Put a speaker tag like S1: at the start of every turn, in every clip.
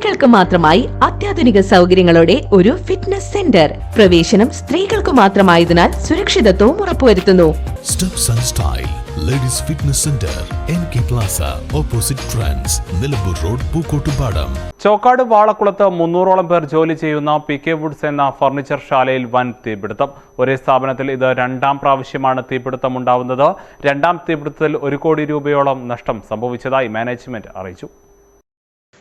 S1: സ്ത്രീകൾക്ക് മാത്രമായി അത്യാധുനിക സൗകര്യങ്ങളോടെ ഒരു ഫിറ്റ്നസ് സെന്റർ. പ്രവേശനം സ്ത്രീകൾക്ക് മാത്രമായതിനാൽ സുരക്ഷിതത്വവും ഉറപ്പുവരുത്തുന്നു.
S2: Steps and style ladies fitness centre, NK plaza, opposite Trends, Nilambur road, Pookkottupadam.
S3: Chokkad വാളക്കുളത്ത് 300ഓളം പേർ ജോലി ചെയ്യുന്ന PK വുഡ്സ് എന്ന ഫർണിച്ചർ ശാലയിൽ വൻ തീപിടുത്തം. ഒരേ സ്ഥാപനത്തിൽ ഇത് രണ്ടാം പ്രാവശ്യമാണ് തീപിടുത്തം ഉണ്ടാവുന്നത്. രണ്ടാം തീപിടുത്തത്തിൽ 1 കോടി രൂപയോളം നഷ്ടം സംഭവിച്ചതായി മാനേജ്മെന്റ് അറിയിച്ചു.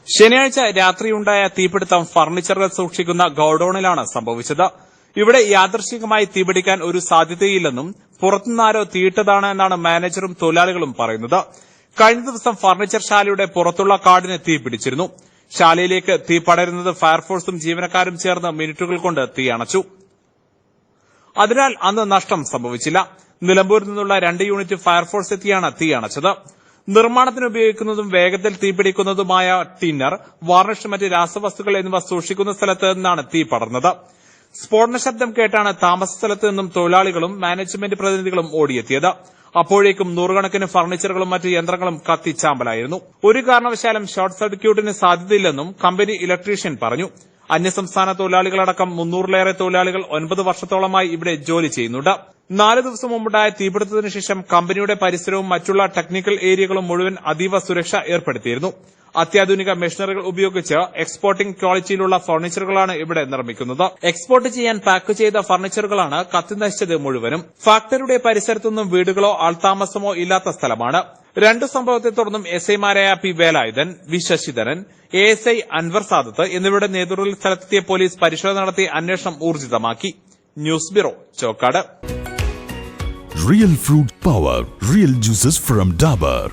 S4: ശനിയാഴ്ച രാത്രിയുണ്ടായ തീപിടുത്തം ഫർണിച്ചറുകൾ സൂക്ഷിക്കുന്ന ഗോഡൌണിലാണ് സംഭവിച്ചത്. ഇവിടെ യാദൃശ്ചികമായി തീപിടിക്കാൻ ഒരു സാധ്യതയില്ലെന്നും പുറത്തുനിന്നാരോ തീയിട്ടതാണ് എന്നാണ് മാനേജറും തൊഴിലാളികളും പറയുന്നത്. കഴിഞ്ഞ ദിവസം ഫർണിച്ചർ ശാലയുടെ പുറത്തുള്ള കാർഡിന് തീ പിടിച്ചിരുന്നു. ശാലയിലേക്ക് തീ പടരുന്നത് ഫയർഫോഴ്സും ജീവനക്കാരും ചേർന്ന് മിനിറ്റുകൾ കൊണ്ട് തീ അണച്ചു. അതിനാൽ അന്ന് നഷ്ടം സംഭവിച്ചില്ല. നിലമ്പൂരിൽ നിന്നുള്ള 2 യൂണിറ്റ് ഫയർഫോഴ്സ് എത്തിയാണ് തീ അണച്ചത്. നിർമ്മാണത്തിന് ഉപയോഗിക്കുന്നതും വേഗത്തിൽ തീപിടിക്കുന്നതുമായ ടിന്നർ, വാർണിഷ്, മറ്റ് രാസവസ്തുക്കൾ എന്നിവ സൂക്ഷിക്കുന്ന സ്ഥലത്ത് നിന്നാണ് തീ പടർന്നത്. സ്ഫോടന ശബ്ദം കേട്ടാണ് താമസ സ്ഥലത്ത് നിന്നും തൊഴിലാളികളും മാനേജ്മെന്റ് പ്രതിനിധികളും ഓടിയെത്തിയത്. അപ്പോഴേക്കും നൂറുകണക്കിന് ഫർണിച്ചറുകളും മറ്റ് യന്ത്രങ്ങളും കത്തിച്ചാമ്പലായിരുന്നു. ഒരു കാരണവശാലും ഷോർട്ട് സർക്യൂട്ടിന് സാധ്യതയില്ലെന്നും കമ്പനി ഇലക്ട്രീഷ്യൻ പറഞ്ഞു. അന്യസംസ്ഥാന തൊഴിലാളികളടക്കം 300-ലേറെ തൊഴിലാളികൾ 9 വർഷത്തോളമായി ഇവിടെ ജോലി ചെയ്യുന്നുണ്ട്. 4 ദിവസം മുമ്പുണ്ടായ തീപിടുത്തത്തിന് ശേഷം കമ്പനിയുടെ പരിസരവും മറ്റുള്ള ടെക്നിക്കൽ ഏരിയകളും മുഴുവൻ അതീവ സുരക്ഷ ഏർപ്പെടുത്തിയിരുന്നു. അത്യാധുനിക മെഷീനറികൾ ഉപയോഗിച്ച് എക്സ്പോർട്ടിംഗ് ക്വാളിറ്റിയിലുള്ള ഫർണിച്ചറുകളാണ് ഇവിടെ നിർമ്മിക്കുന്നത്. എക്സ്പോർട്ട് ചെയ്യാൻ പാക്ക് ചെയ്ത ഫർണിച്ചറുകളാണ് കത്തിനശിച്ചത് മുഴുവനും. ഫാക്ടറിയുടെ പരിസരത്തുനിന്നും വീടുകളോ ആൾതാമസമോ ഇല്ലാത്ത സ്ഥലമാണ്. 2 സംഭവത്തെ തുടർന്നും SI-മാരായ P. Velayudhan, V. Sasidharan, ASI Anwar Sadath എന്നിവരുടെ നേതൃത്വത്തിൽ സ്ഥലത്തെത്തിയ പോലീസ് പരിശോധന നടത്തി അന്വേഷണം ഊർജിതമാക്കി. News bureau, Chokkad.
S2: Real fruit power, real juices from Dabur.